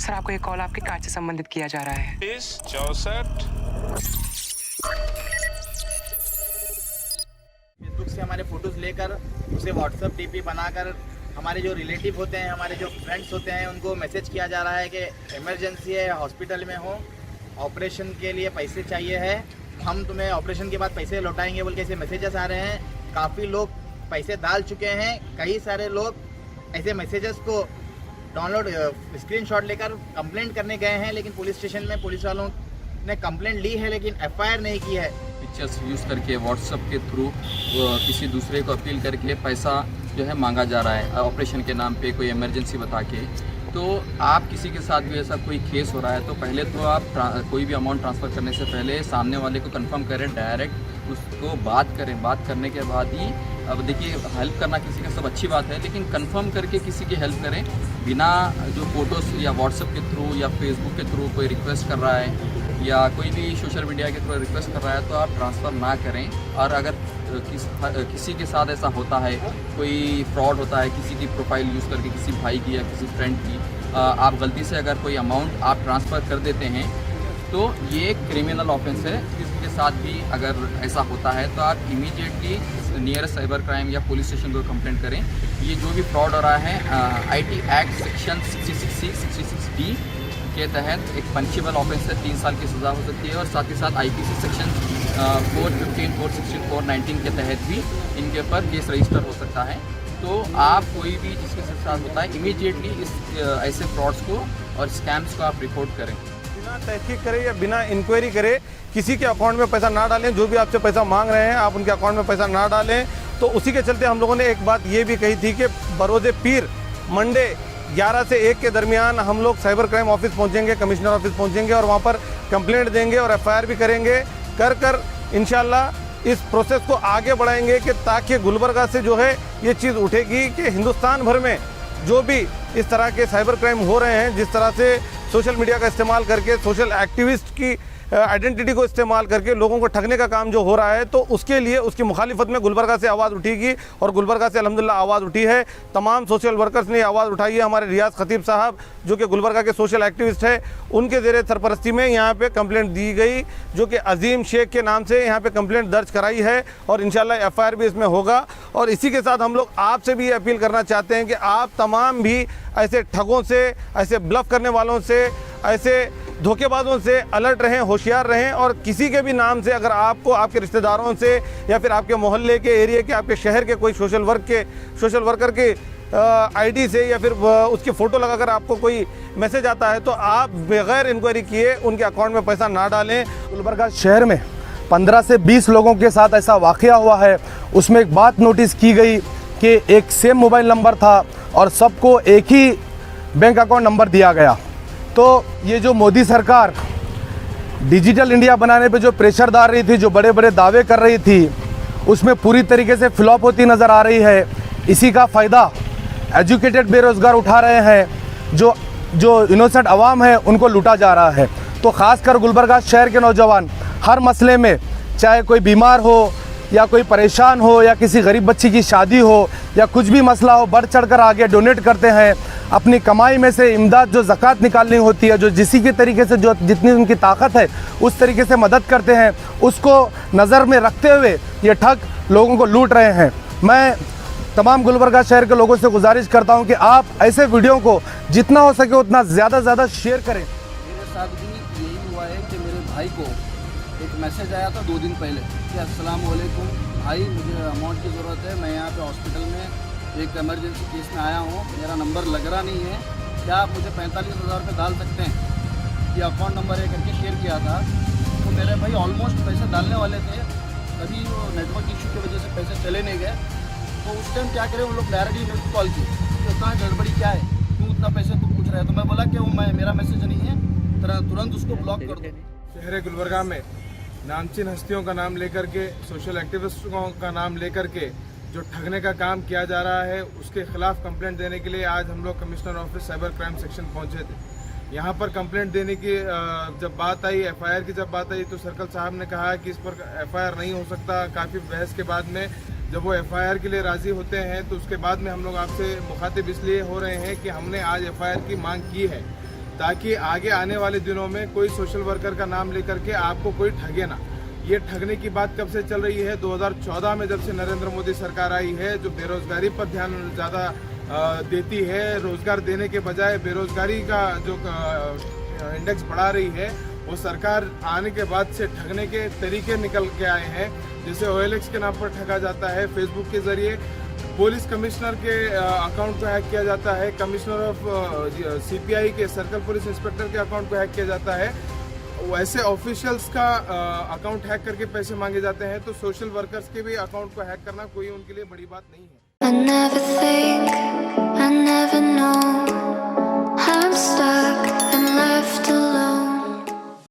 Sir आपको एक call आपके कार्ड से संबंधित किया जा रहा है। 64 फेसबुक से हमारे फोटोज़ लेकर उसे व्हाट्सएप डीपी बनाकर हमारे जो रिलेटिव होते हैं, हमारे जो फ्रेंड्स होते हैं, उनको मैसेज किया जा रहा है कि इमरजेंसी है, हॉस्पिटल में हो, ऑपरेशन के लिए पैसे चाहिए है, हम तुम्हें ऑपरेशन के बाद पैसे लौटाएंगे बोल के ऐसे मैसेजेस आ रहे हैं। काफ़ी लोग पैसे डाल चुके हैं। कई सारे लोग ऐसे मैसेजेस को डाउनलोड स्क्रीनशॉट लेकर कंप्लेंट करने गए हैं, लेकिन पुलिस स्टेशन में पुलिस वालों ने कंप्लेंट ली है लेकिन एफआईआर नहीं की है। पिक्चर्स यूज़ करके व्हाट्सएप के थ्रू किसी दूसरे को अपील करके पैसा जो है मांगा जा रहा है ऑपरेशन के नाम पे, कोई इमरजेंसी बता के। तो आप किसी के साथ भी ऐसा कोई केस हो रहा है तो पहले तो आप कोई भी अमाउंट ट्रांसफ़र करने से पहले सामने वाले को कंफर्म करें, डायरेक्ट उसको बात करें। बात करने के बाद ही, अब देखिए हेल्प करना किसी का सब अच्छी बात है, लेकिन कंफर्म करके किसी की हेल्प करें। बिना जो फ़ोटोज़ या व्हाट्सएप के थ्रू या फेसबुक के थ्रू कोई रिक्वेस्ट कर रहा है या कोई भी सोशल मीडिया के थ्रू रिक्वेस्ट कर रहा है तो आप ट्रांसफ़र ना करें। और अगर किसी के साथ ऐसा होता है, कोई फ्रॉड होता है किसी की प्रोफाइल यूज़ करके, किसी भाई की या किसी फ्रेंड की, आप गलती से अगर कोई अमाउंट आप ट्रांसफ़र कर देते हैं तो ये क्रिमिनल ऑफेंस है। किसी के साथ भी अगर ऐसा होता है तो आप इमीडिएटली नियरेस्ट साइबर क्राइम या पुलिस स्टेशन को कंप्लेंट करें। ये जो भी फ्रॉड हो रहा है IT act section 66C 66D के तहत एक पनिशेबल ऑफेंस है, 3 साल की सज़ा हो सकती है। और साथ ही साथ IPC सेक्शन 415, 416, 419 के तहत भी इनके ऊपर केस रजिस्टर हो सकता है। तो आप कोई भी जिसके साथ होता है इमीडिएटली इस ऐसे फ्रॉड्स को और स्कैम्स को आप रिपोर्ट करें। बिना तहकीक करे या बिना इंक्वायरी करे किसी के अकाउंट में पैसा ना डालें। जो भी आपसे पैसा मांग रहे हैं आप उनके अकाउंट में पैसा ना डालें। तो उसी के चलते हम लोगों ने एक बात ये भी कही थी कि बरोज़ पीर मंडे 11 से 1 के दरमियान हम लोग साइबर क्राइम ऑफिस पहुंचेंगे, कमिश्नर ऑफिस पहुंचेंगे और वहां पर कंप्लेंट देंगे और FIR भी करेंगे। कर इंशाल्लाह इस प्रोसेस को आगे बढ़ाएंगे कि ताकि गुलबर्गा से जो है ये चीज़ उठेगी कि हिंदुस्तान भर में जो भी इस तरह के साइबर क्राइम हो रहे हैं, जिस तरह से सोशल मीडिया का इस्तेमाल करके, सोशल एक्टिविस्ट की आइडेंटिटी को इस्तेमाल करके लोगों को ठगने का काम जो हो रहा है, तो उसके लिए उसकी मुखालिफत में गुलबर्गा से आवाज़ उठेगी। और गुलबर्गा से अल्हम्दुलिल्लाह आवाज़ उठी है। तमाम सोशल वर्कर्स ने आवाज़ उठाई है। हमारे रियाज खतीब साहब जो कि गुलबर्गा के सोशल एक्टिविस्ट है, उनके ज़ेरे सरपरस्ती में यहाँ पे कंप्लेंट दी गई, जो कि अजीम शेख के नाम से यहाँ पे कंप्लेंट दर्ज कराई है और इंशाल्लाह FIR भी इसमें होगा। और इसी के साथ हम लोग आपसे भी अपील करना चाहते हैं कि आप तमाम भी ऐसे ठगों से, ऐसे ब्लफ करने वालों से, ऐसे धोखेबाजों से अलर्ट रहें, होशियार रहें। और किसी के भी नाम से अगर आपको आपके रिश्तेदारों से या फिर आपके मोहल्ले के एरिया के, आपके शहर के कोई सोशल वर्कर के ID से या फिर उसकी फ़ोटो लगाकर आपको कोई मैसेज आता है तो आप बगैर इंक्वायरी किए उनके अकाउंट में पैसा ना डालें। गुलबर्गा शहर में 15 से 20 लोगों के साथ ऐसा वाक़या हुआ है। उसमें एक बात नोटिस की गई कि एक सेम मोबाइल नंबर था और सबको एक ही बैंक अकाउंट नंबर दिया गया। तो ये जो मोदी सरकार डिजिटल इंडिया बनाने पे जो प्रेशर डाल रही थी, जो बड़े बड़े दावे कर रही थी, उसमें पूरी तरीके से फ्लॉप होती नज़र आ रही है। इसी का फ़ायदा एजुकेटेड बेरोज़गार उठा रहे हैं, जो इनोसेंट आवाम है उनको लूटा जा रहा है। तो ख़ासकर गुलबर्गा शहर के नौजवान हर मसले में, चाहे कोई बीमार हो या कोई परेशान हो या किसी गरीब बच्ची की शादी हो या कुछ भी मसला हो, बढ़ चढ़ कर आगे डोनेट करते हैं। अपनी कमाई में से इमदाद जो ज़कात निकालनी होती है, जो जिसी के तरीके से जो जितनी उनकी ताकत है उस तरीके से मदद करते हैं, उसको नज़र में रखते हुए ये ठग लोगों को लूट रहे हैं। मैं तमाम गुलबर्गा शहर के लोगों से गुजारिश करता हूं कि आप ऐसे वीडियो को जितना हो सके उतना ज़्यादा शेयर करें। मेरे साथ भी यही हुआ है कि मेरे भाई को एक मैसेज आया था 2 दिन पहले कि अस्सलाम वालेकुम भाई, मुझे अमाउंट की ज़रूरत है, मैं यहाँ पे हॉस्पिटल में एक इमरजेंसी केस में आया हूँ, मेरा नंबर लग रहा नहीं है, क्या आप मुझे 45,000 रुपये डाल सकते हैं? ये अकाउंट नंबर है करके शेयर किया था। तो मेरे भाई ऑलमोस्ट पैसे डालने वाले थे, अभी वो नेटवर्क इशू की वजह से पैसे चले नहीं गए। तो उस टाइम क्या करें, उन लोग डायरेक्टली मेरे को कॉल की कि कहाँ गड़बड़ी क्या है, क्यों उतना पैसे तू पूछ रहा है? तो मैं बोला कि वो मेरा मैसेज नहीं है, तुरंत उसको ब्लॉक कर दो। शहर गुलबर्गा में नामचीन हस्तियों का नाम लेकर के, सोशल एक्टिविस्टों का नाम लेकर के जो ठगने का काम किया जा रहा है, उसके खिलाफ कंप्लेंट देने के लिए आज हम लोग commissioner office cyber crime section पहुंचे थे। यहाँ पर कंप्लेंट देने की जब बात आई, FIR की जब बात आई, तो सर्कल साहब ने कहा कि इस पर FIR नहीं हो सकता। काफ़ी बहस के बाद में जब वो FIR के लिए राज़ी होते हैं तो उसके बाद में हम लोग आपसे मुखातिब इसलिए हो रहे हैं कि हमने आज FIR की मांग की है। ताकि आगे आने वाले दिनों में कोई सोशल वर्कर का नाम लेकर के आपको कोई ठगे ना। ये ठगने की बात कब से चल रही है? 2014 में जब से नरेंद्र मोदी सरकार आई है, जो बेरोजगारी पर ध्यान ज़्यादा देती है, रोजगार देने के बजाय बेरोजगारी का जो इंडेक्स बढ़ा रही है, वो सरकार आने के बाद से ठगने के तरीके निकल के आए हैं। जैसे OLX के नाम पर ठगा जाता है, फेसबुक के जरिए पुलिस कमिश्नर के अकाउंट को हैक किया जाता है, कमिश्नर ऑफ CPI के सर्कल पुलिस इंस्पेक्टर के अकाउंट को हैक किया जाता है, वैसे ऑफिशियल्स का अकाउंट हैक करके पैसे मांगे जाते हैं। तो सोशल वर्कर्स के भी अकाउंट को हैक करना कोई उनके लिए बड़ी बात नहीं है।